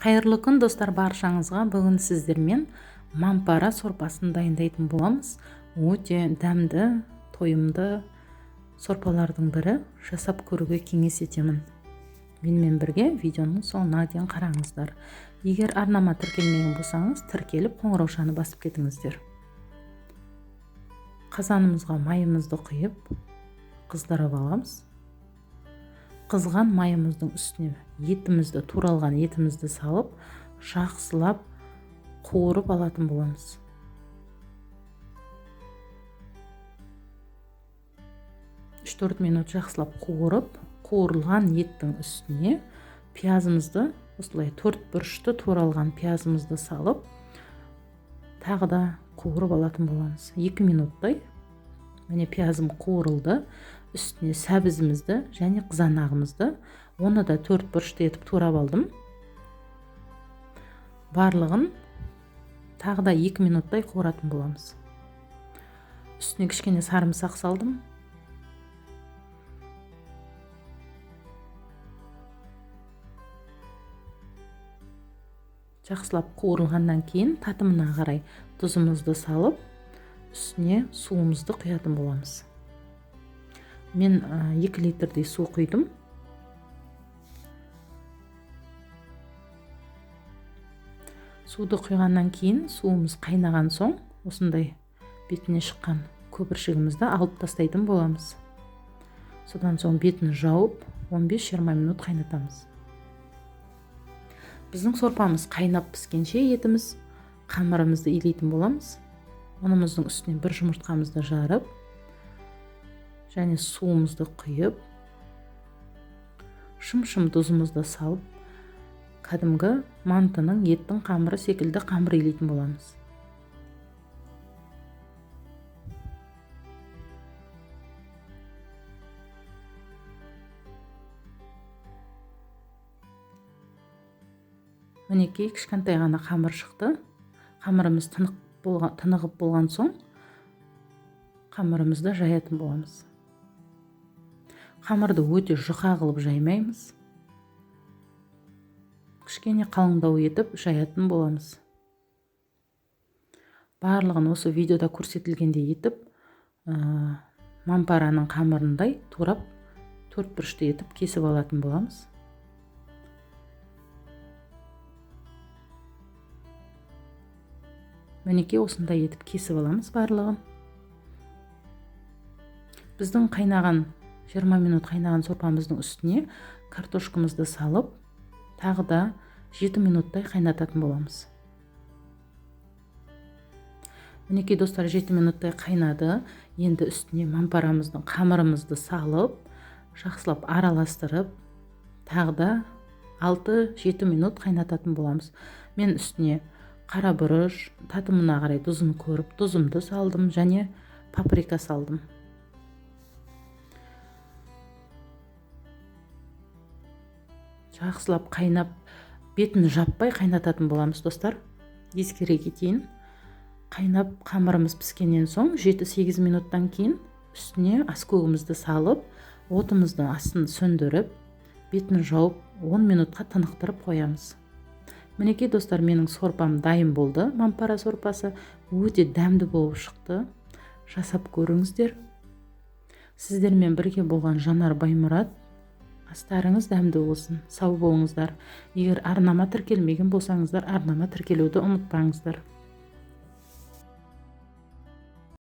Қайырлы күн достар, баршаңызға. Бүгін сіздермен мампара сорпасын дайындайтын боламыз. Өте дәмді, тойымды сорпалардың бірі. Жасап көруге кеңес етемін. Менімен бірге видеоның соңына дейін қараңыздар. Егер арнама тіркелмеген болсаңыз, тіркеліп қоңыраушаны басып кетіңіздер. Қазанымызға майымызды құйып, қыздырып аламыз. Қызған майымыздың үстіне етімізді, туралған етімізді салып, жақсылап қуырып алатын боламыз. Үш 4 минут жақсылап қуырылған еттің үстіне пиязымызды, осылай 4 бұрышты туралған пиязымызды салып, тағы да қуырып алатын боламыз. 2 минуттай. Міне пиязым қуырылды. Үстіне сәбізімізді және қызанағымызды, оны да 4 бұрышты етіп турап алдым. Барлығын тағы да 2 минуттай қуыратын боламыз. Үстіне кішкене сарымсақ салдым. Жақсылап қуырылғаннан кейін татымына қарай тұзымызды салып, үстіне суымызды құятын боламыз. Мен 2 литрдей су құйдым. Суды құйғаннан кейін суымыз қайнаған соң, осындай бетіне шыққан көпіршігімізді алып тастайтын боламыз. Содан соң бетін жауып 15-20 минут қайнатамыз. Біздің сорпамыз қайнап піскенше етіміз, қамырымызды илейтін боламыз. Онымыздың үстіне бір жұмыртқамызды жарып, және суымызды құйып, шым-шым тұзымызды салып, кәдімгі мантының, еттің қамыры секілді қамыр илейтін боламыз. Мінекей кішкентай ғана қамыр шықты. Қамырымыз тынығып болған соң, қамырымызды жаятын боламыз. Қамырды өте жұқа қылып жаймаймыз. Кішкене қалыңдау етіп жаятын боламыз. Барлығын осы видеода көрсетілгендей етіп, мампараның қамырындай турап 4 бұрышты етіп кесіп алатын боламыз. Мінекей осындай етіп кесіп аламыз барлығын. Біздің қайнаған 20 минут қайнаған сорпамыздың үстіне картошкамызды салып, тағы да 7 минуттай қайнататын боламыз. Мінекей достар, 7 минуттай қайнады. Енді үстіне мампарамыздың қамырымызды салып, жақсылап араластырып, тағы да 6-7 минут қайнататын боламыз. Мен үстіне қара бұрыш, татымына қарай тұзын көріп, тұзымды салдым және паприка салдым. Жақсылап қайнап, бетін жаппай қайнататын боламыз достар. Ескере кетейін. Қайнап қамырымыз піскеннен соң 7-8 минуттан кейін үстіне аскөгімізді салып, отымыздың астын сөндіріп, бетін жауып 10 минутқа тынықтырып қоямыз. Мінекей достар, менің сорпам дайын болды. Мампара сорпасы өте дәмді болып шықты. Жасап көріңіздер. Сіздермен бірге болған Жанар Баймұрат. Астарыңыз дәмді болсын. Сау болыңыздар. Егер арнама тіркелмеген болсаңыздар, арнама тіркелуді ұмытпаңыздар.